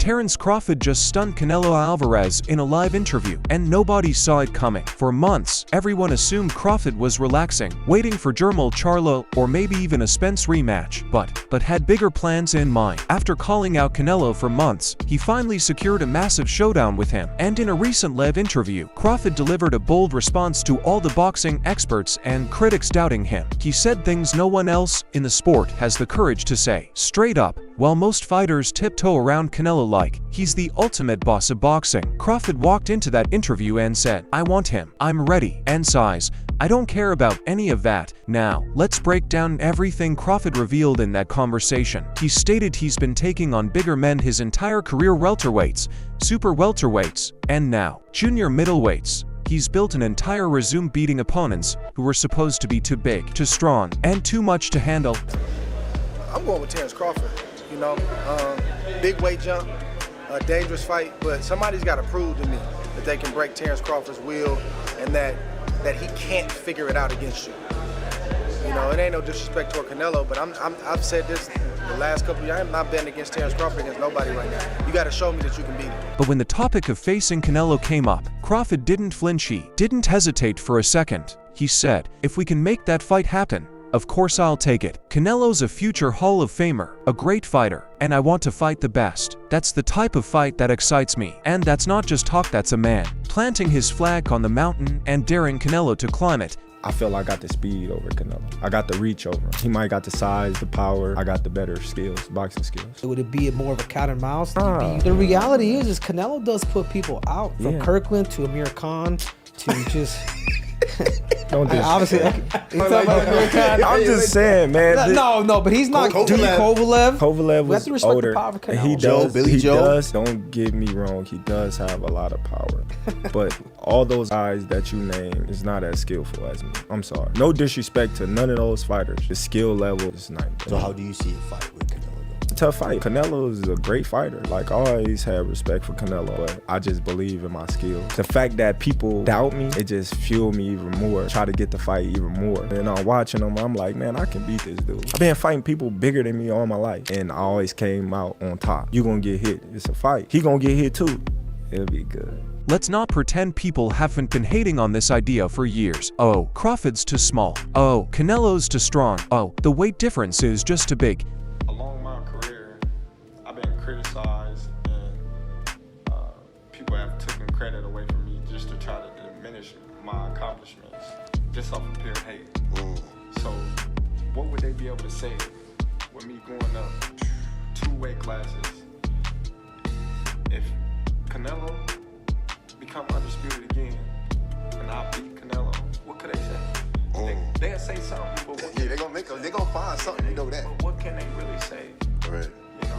Terence Crawford just stunned Canelo Alvarez in a live interview, and nobody saw it coming. For months, everyone assumed Crawford was relaxing, waiting for Jermall Charlo or maybe even a Spence rematch, but had bigger plans in mind. After calling out Canelo for months, he finally secured a massive showdown with him, and in a recent live interview, Crawford delivered a bold response to all the boxing experts and critics doubting him. He said things no one else in the sport has the courage to say. Straight up, while most fighters tiptoe around Canelo like he's the ultimate boss of boxing, Crawford walked into that interview and said, "I want him, I'm ready, and size. I don't care about any of that." Now, let's break down everything Crawford revealed in that conversation. He stated he's been taking on bigger men his entire career: welterweights, super welterweights, and now junior middleweights. He's built an entire resume beating opponents who were supposed to be too big, too strong, and too much to handle. I'm going with Terence Crawford. You know, big weight jump, a dangerous fight, but somebody's got to prove to me that they can break Terence Crawford's will and that he can't figure it out against you. You know, it ain't no disrespect toward Canelo, but I've said this the last couple of years. I'm not betting against Terence Crawford against nobody right now. You got to show me that you can beat him. But when the topic of facing Canelo came up, Crawford didn't flinch. He didn't hesitate for a second. He said, "If we can make that fight happen, of course I'll take it. Canelo's a future Hall of Famer, a great fighter, and I want to fight the best. That's the type of fight that excites me. And that's not just talk, that's a man planting his flag on the mountain and daring Canelo to climb it." I feel I got the speed over Canelo. I got the reach over him. He might got the size, the power. I got the better skills, boxing skills. Would it be more of a cat and mouse? The reality is Canelo does put people out. From Kirkland to Amir Khan to just... Don't do obviously, I'm just saying, man. No, but he's not. Kovalev. Kovalev was older. And he does. Don't get me wrong. He does have a lot of power, but all those guys that you name is not as skillful as me. I'm sorry. No disrespect to none of those fighters. The skill level is not. So how do you see a fight with Canelo? Tough fight. Canelo is a great fighter. Like, I always had respect for Canelo, but I just believe in my skills. The fact that people doubt me, it just fueled me even more. Try to get the fight even more. And I'm watching them, I'm like, man, I can beat this dude. I've been fighting people bigger than me all my life, and I always came out on top. You gonna get hit. It's a fight. He gonna get hit too. It'll be good. Let's not pretend people haven't been hating on this idea for years. Oh, Crawford's too small. Oh, Canelo's too strong. Oh, the weight difference is just too big. Criticized, and people have taken credit away from me just to try to diminish my accomplishments just off of pure hate. So what would they be able to say with me going up 2 weight classes? If Canelo become undisputed again and I beat Canelo, what could they say? They'll say something, but what, they're gonna find something, you know that. But what can they really say? Right. You know?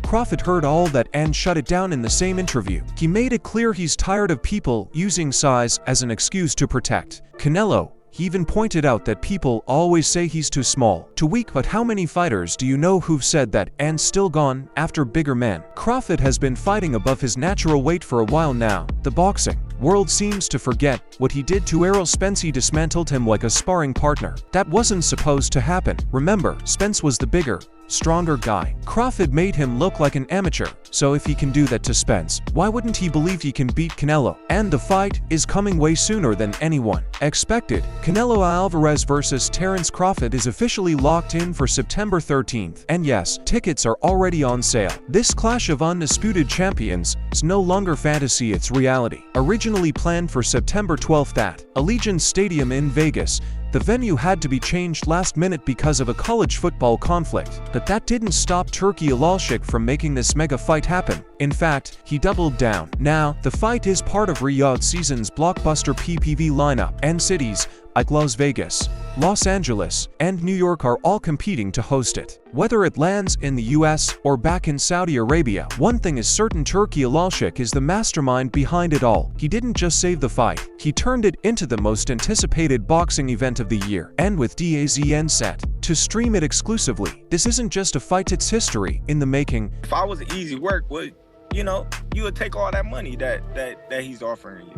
Crawford heard all that and shut it down in the same interview. He made it clear he's tired of people using size as an excuse to protect Canelo. He even pointed out that people always say he's too small, too weak, but how many fighters do you know who've said that and still gone after bigger men? Crawford has been fighting above his natural weight for a while now. The boxing world seems to forget what he did to Errol Spence. He dismantled him like a sparring partner. That wasn't supposed to happen. Remember, Spence was the bigger, stronger guy. Crawford made him look like an amateur. So if he can do that to Spence, why wouldn't he believe he can beat Canelo? And the fight is coming way sooner than anyone expected. Canelo Alvarez versus Terence Crawford is officially locked in for September 13th. And yes, tickets are already on sale. This clash of undisputed champions is no longer fantasy, it's reality. Originally planned for September 12th at Allegiant Stadium in Vegas, the venue had to be changed last minute because of a college football conflict, but that didn't stop Turki Alalshik from making this mega fight happen. In fact, he doubled down. Now, the fight is part of Riyadh season's blockbuster PPV lineup, and cities like Las Vegas, Los Angeles, and New York are all competing to host it. Whether it lands in the US or back in Saudi Arabia, one thing is certain: Turki Alalshik is the mastermind behind it all. He didn't just save the fight, he turned it into the most anticipated boxing event of the year. And with DAZN set to stream it exclusively, this isn't just a fight, it's history in the making. If I was easy work, well, you know, you would take all that money that he's offering you.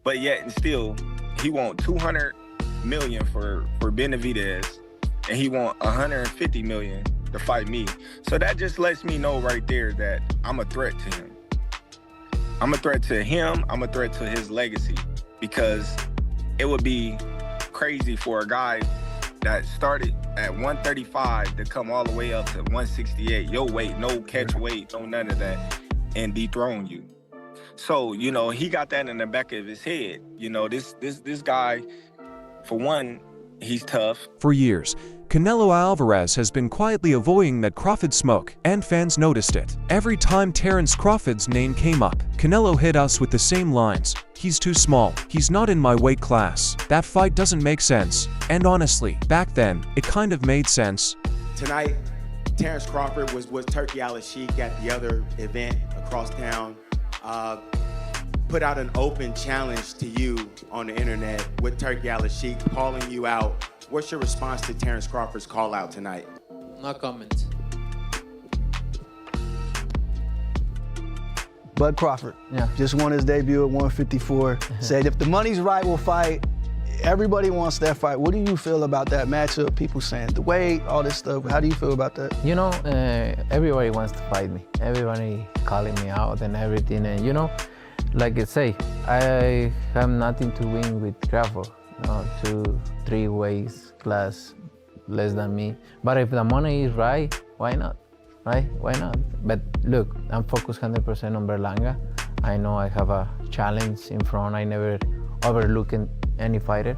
But yet and still, he want 200 million for Benavidez, and he want 150 million to fight me. So that just lets me know right there that I'm a threat to him. I'm a threat to him. I'm a threat to his legacy, because it would be crazy for a guy that started at 135 to come all the way up to 168, your weight, no catch weight, no none of that, and dethrone you. So, you know, he got that in the back of his head. You know, this guy, for one, he's tough. For years, Canelo Alvarez has been quietly avoiding that Crawford smoke, and fans noticed it. Every time Terence Crawford's name came up, Canelo hit us with the same lines. He's too small. He's not in my weight class. That fight doesn't make sense. And honestly, back then, it kind of made sense. Tonight, Terence Crawford was with Turkey Al-Sheikh at the other event across town. Put out an open challenge to you on the internet with Turkey Al-Sheikh calling you out. What's your response to Terence Crawford's call out tonight? No comment. Bud Crawford, just won his debut at 154. Said if the money's right, we'll fight. Everybody wants that fight. What do you feel about that matchup? People saying the weight, all this stuff. How do you feel about that? You know, everybody wants to fight me. Everybody calling me out and everything. And you know, like I say, I have nothing to win with Crawford. 2-3 weights class less than me. But if the money is right, why not? Right? Why not? But look, I'm focused 100% on Berlanga. I know I have a challenge in front. I never overlook any fighter.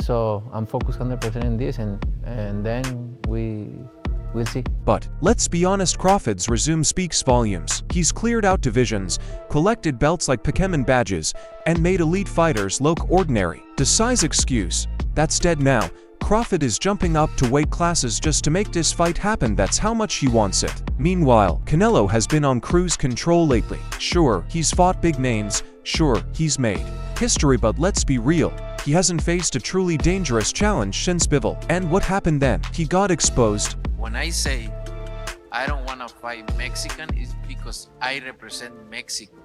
So I'm focused 100% in this, and then we'll see. But let's be honest, Crawford's resume speaks volumes. He's cleared out divisions, collected belts like Pokemon badges, and made elite fighters look ordinary. Desai's excuse, that's dead now. Crawford is jumping up to weight classes just to make this fight happen. That's how much he wants it. Meanwhile, Canelo has been on cruise control lately. Sure, he's fought big names. Sure, he's made history, but let's be real. He hasn't faced a truly dangerous challenge since Bivol. And what happened then? He got exposed. When I say I don't want to fight Mexican, it's because I represent Mexico.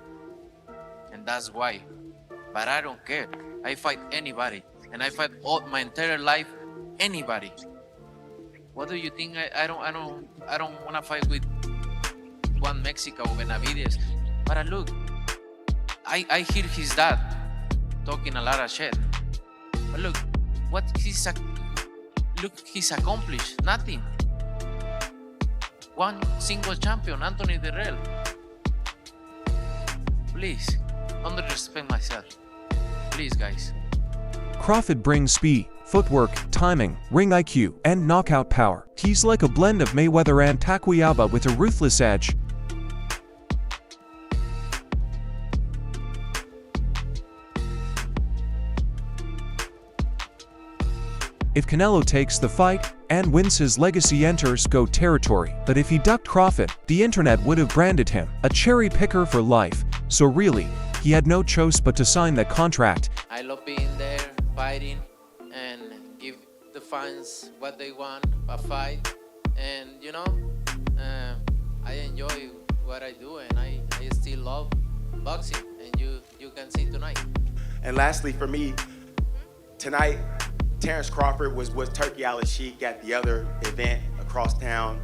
And that's why. But I don't care. I fight anybody. And I fight all my entire life anybody. What do you think? I don't want to fight with one Mexico or Benavides. But look, I hear his dad talking a lot of shit. But look, what he's accomplished nothing. One single champion, Anthony Dirrell. Please, don't disrespect myself. Please, guys. Crawford brings speed, footwork, timing, ring IQ, and knockout power. He's like a blend of Mayweather and Takuiaba with a ruthless edge. If Canelo takes the fight and wins, his legacy enters GOAT territory. But if he ducked Crawford, the internet would have branded him a cherry picker for life. So really, he had no choice but to sign that contract. I love being there, fighting, and give the fans what they want, a fight. And you know, I enjoy what I do, and I still love boxing, and you can see tonight. And lastly, for me, tonight, Terence Crawford was with Turkey Al-Sheikh at the other event across town.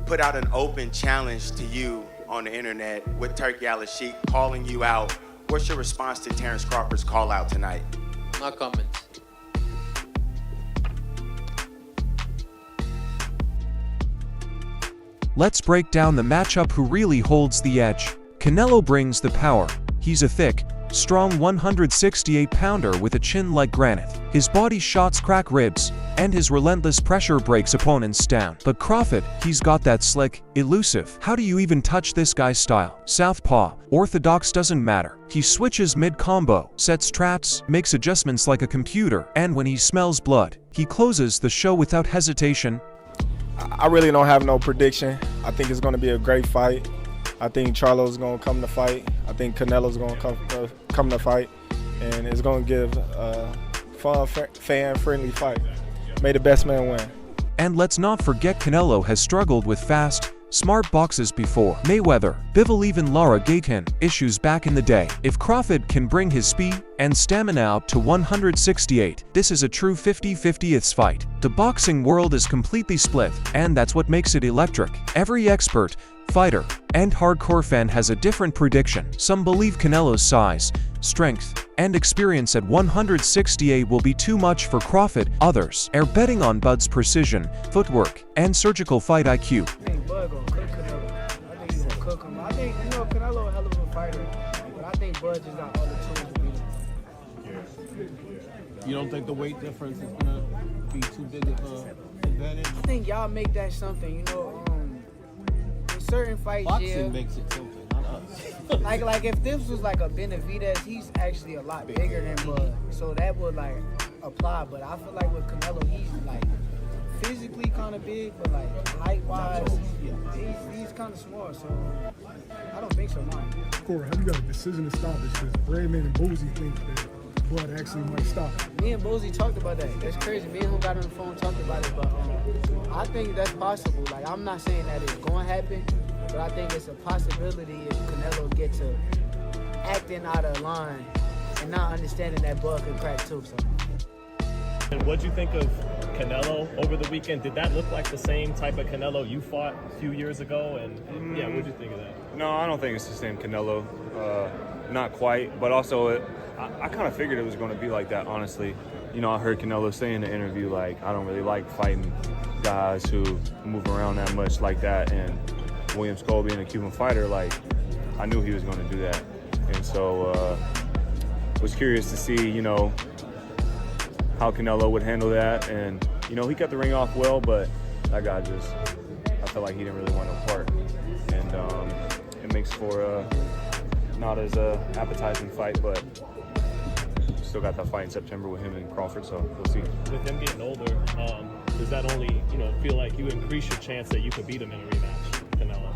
Put out an open challenge to you on the internet with Turkey Al-Sheikh calling you out. What's your response to Terence Crawford's call out tonight? No comment. Let's break down the matchup. Who really holds the edge? Canelo brings the power. He's a thick, strong 168-pounder with a chin like granite. His body shots crack ribs, and his relentless pressure breaks opponents down. But Crawford, he's got that slick, elusive. How do you even touch this guy's style? Southpaw, orthodox, doesn't matter. He switches mid-combo, sets traps, makes adjustments like a computer, and when he smells blood, he closes the show without hesitation. I really don't have no prediction. I think it's going to be a great fight. I think Charlo's going to come to fight. I think Canelo's going to come to fight. And it's going to give a fun, fan-friendly fight. May the best man win. And let's not forget, Canelo has struggled with fast, smart boxes before Mayweather. Bivol even Lara gave him issues back in the day. If Crawford can bring his speed and stamina up to 168, this is a true 50-50th fight. The boxing world is completely split, and that's what makes it electric. Every expert, fighter, and hardcore fan has a different prediction. Some believe Canelo's size, strength, and experience at 168 will be too much for Crawford. Others are betting on Bud's precision, footwork, and surgical fight IQ. I think Bud gonna cook Canelo. I think he's gonna cook him. I think, Canelo a hell of a fighter, but I think Bud just got all the tools to beat him. You don't think the weight difference is gonna be too big of an advantage? I think y'all make that something, in certain fights, Boxing makes it something, not us. like if this was like a Benavidez, he's actually a lot bigger than Bud, so that would like apply. But I feel like with Canelo, he's like physically kind of big, but like height-wise, he's kind of small. So I don't think so, man. Corey, have you got a decision to stop this? Because Redman and Boozy think that Bud actually might stop. Me and Boozy talked about that. That's crazy. Me and him got on the phone talked about it, but I think that's possible. Like, I'm not saying that it's going to happen, but I think it's a possibility if Canelo gets to acting out of line and not understanding that Bud can crack too. So. And what'd you think of Canelo over the weekend? Did that look like the same type of Canelo you fought a few years ago? And yeah, what'd you think of that? No, I don't think it's the same Canelo. Not quite, but also I kind of figured it was going to be like that, honestly. I heard Canelo say in the interview, like, I don't really like fighting guys who move around that much like that. And William Skull being a Cuban fighter, like, I knew he was going to do that. And so was curious to see, how Canelo would handle that. And, he kept the ring off well, but that guy just, I felt like he didn't really want no part. And it makes for not as appetizing fight, but still got that fight in September with him and Crawford, so we'll see. With him getting older, does that only, feel like you increase your chance that you could beat him in a rematch, Canelo?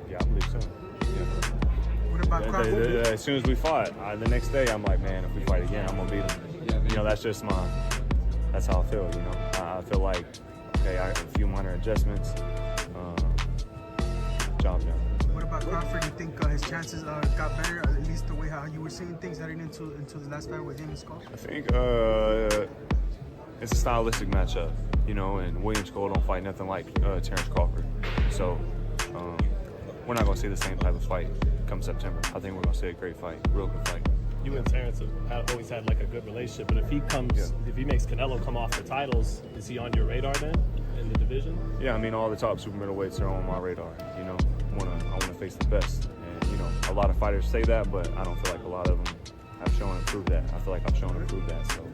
Yeah, I believe so. Yeah. What about Crawford? As soon as we fought, the next day I'm like, man, if we fight again, I'm gonna beat him. That's just that's how I feel. I feel like, okay, a few minor adjustments, job done. What about Crawford? Do you think his chances got better, at least the way how you were seeing things heading into the last fight with him and Skull? I think it's a stylistic matchup, and William Skull don't fight nothing like Terence Crawford. So we're not going to see the same type of fight come September. I think we're going to see a great fight, real good fight. You and Terence have always had like a good relationship, but if he makes Canelo come off the titles, is he on your radar then in the division? Yeah, all the top super middleweights are on my radar. I want to face the best, and a lot of fighters say that, but I don't feel like a lot of them have shown and proved that. I feel like I've shown and proved that, so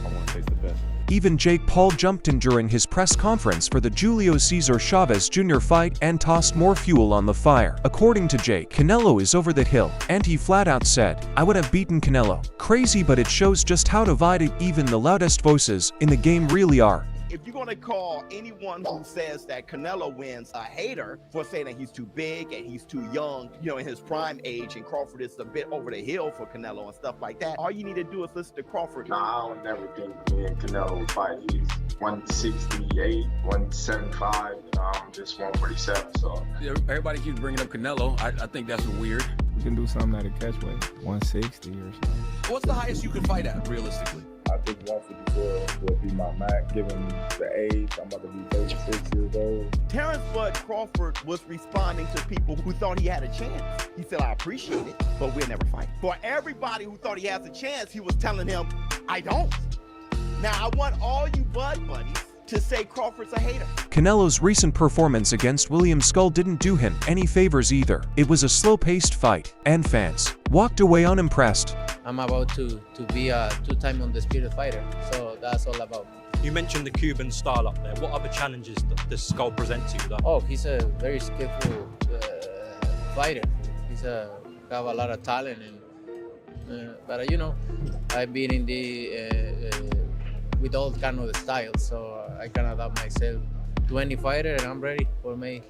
I want to face the best. Even Jake Paul jumped in during his press conference for the Julio Cesar Chavez Jr. fight and tossed more fuel on the fire. According to Jake, Canelo is over that hill, and he flat out said, "I would have beaten Canelo." Crazy, but it shows just how divided even the loudest voices in the game really are. If you're going to call anyone who says that Canelo wins a hater for saying that he's too big and he's too young, in his prime age, and Crawford is a bit over the hill for Canelo and stuff like that, all you need to do is listen to Crawford. Nah, I would never think me and Canelo would fight. He's 168, 175, I'm just 147, so. Everybody keeps bringing up Canelo. I think that's weird. We can do something at a catch weight, 160 or something. What's the highest you can fight at, realistically? I think 154 will be my max, given the age. I'm about to be 36 years old. Terence Bud Crawford was responding to people who thought he had a chance. He said, I appreciate it, but we'll never fight. For everybody who thought he has a chance, he was telling him, I don't. Now, I want all you Bud buddies to say Crawford's a hater. Canelo's recent performance against William Skull didn't do him any favors either. It was a slow-paced fight, and fans walked away unimpressed. I'm about to be a two-time undisputed fighter, so that's all about. You mentioned the Cuban style up there. What other challenges does Skull present to you? Oh, he's a very skillful fighter. He's got a lot of talent, but I've been in the with all kind of the styles, so I can adapt myself to any fighter, and I'm ready for me.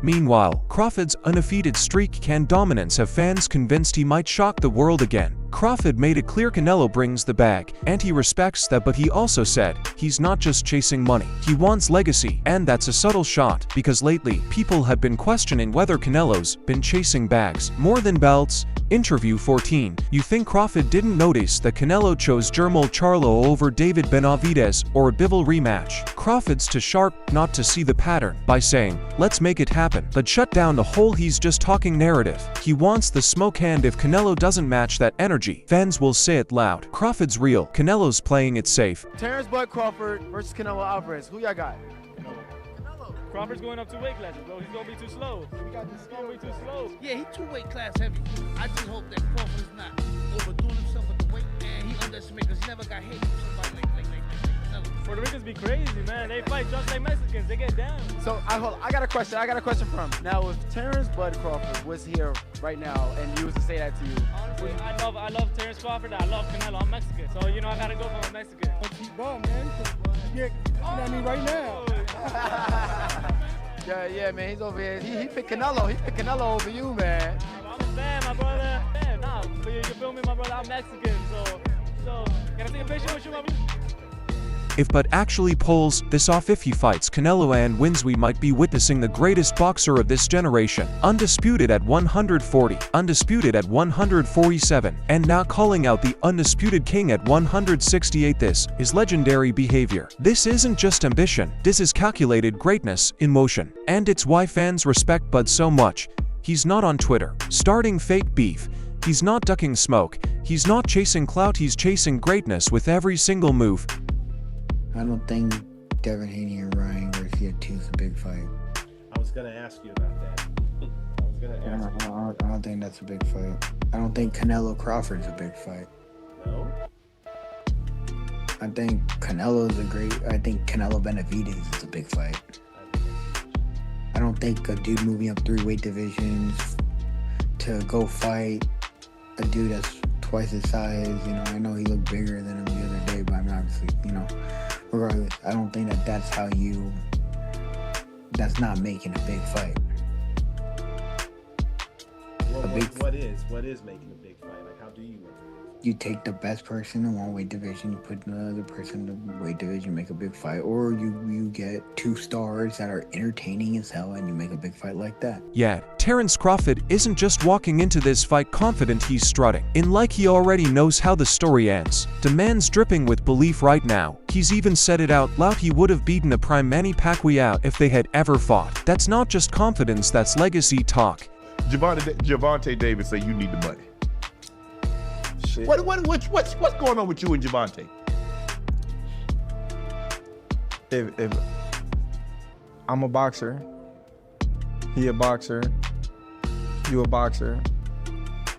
Meanwhile, Crawford's undefeated streak and dominance have fans convinced he might shock the world again. Crawford made it clear Canelo brings the bag, and he respects that, but he also said he's not just chasing money. He wants legacy, and that's a subtle shot, because lately, people have been questioning whether Canelo's been chasing bags more than belts. Interview 14. You think Crawford didn't notice that Canelo chose Jermall Charlo over David Benavidez or a Bivol rematch? Crawford's too sharp not to see the pattern by saying, let's make it happen, but shut down the whole he's just talking narrative. He wants the smoke, and if Canelo doesn't match that energy, fans will say it loud. Crawford's real, Canelo's playing it safe. Terence Crawford versus Canelo Alvarez. Who y'all got? Crawford's going up 2 weight classes, bro. He's gonna be too slow. He's gonna be too slow. Yeah, he's 2 weight class heavy. I just hope that Crawford is not overdoing himself with the weight, and he underestimated because he never got hit with somebody like Canelo. Puerto Ricans be crazy, man. They fight just like Mexicans. They get down. So I got a question. I got a question for him. Now, if Terence Crawford was here right now and you was to say that to you, honestly, I love Terence Crawford. I love Canelo. I'm Mexican, so you know I gotta go for a Mexican. Keep ball, man. Yeah, you know what I mean, right now. yeah, man. He's over here. He picked Canelo. He picked Canelo over you, man. I'm a fan, my brother. Man, nah, but you feel me, my brother? I'm Mexican, so can I take a picture with you, my brother? If Bud actually pulls this off, if he fights Canelo and wins, we might be witnessing the greatest boxer of this generation. Undisputed at 140, undisputed at 147, and now calling out the undisputed king at 168. This is legendary behavior. This isn't just ambition, this is calculated greatness in motion. And it's why fans respect Bud so much. He's not on Twitter starting fake beef. He's not ducking smoke. He's not chasing clout. He's chasing greatness with every single move. I don't think Devin Haney and Ryan Garcia 2 is a big fight. I was gonna ask you about that. I don't think that's a big fight. I don't think Canelo Crawford's a big fight. No? I think I think Canelo Benavidez is a big fight. I don't think a dude moving up 3 weight divisions to go fight a dude that's twice his size, you know, I know he looked bigger than him the other day, but I mean, obviously, you know, regardless, I don't think that's not making a big fight. Well, what is making a big fight? Like, how do you make it? You take the best person in 1 weight division, you put another person in the weight division, make a big fight, or you get 2 stars that are entertaining as hell and you make a big fight like that. Yeah, Terence Crawford isn't just walking into this fight confident, he's strutting in like he already knows how the story ends. The man's dripping with belief right now. He's even said it out loud, he would have beaten the prime Manny Pacquiao if they had ever fought. That's not just confidence, that's legacy talk. Gervonta Davis say you need the money. Shit. What's going on with you and Gervonta? If I'm a boxer, he a boxer, you a boxer,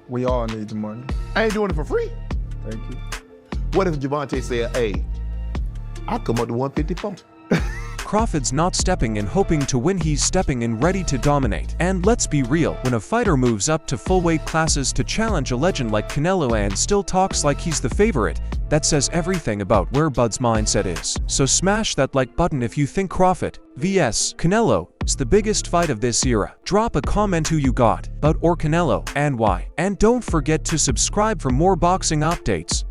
we all need the money. I ain't doing it for free. Thank you. What if Gervonta said, hey, I'll come up to 154? Crawford's not stepping in hoping to win, he's stepping in ready to dominate. And let's be real, when a fighter moves up to full weight classes to challenge a legend like Canelo and still talks like he's the favorite, that says everything about where Bud's mindset is. So smash that like button if you think Crawford vs Canelo is the biggest fight of this era. Drop a comment who you got, Bud or Canelo, and why. And don't forget to subscribe for more boxing updates.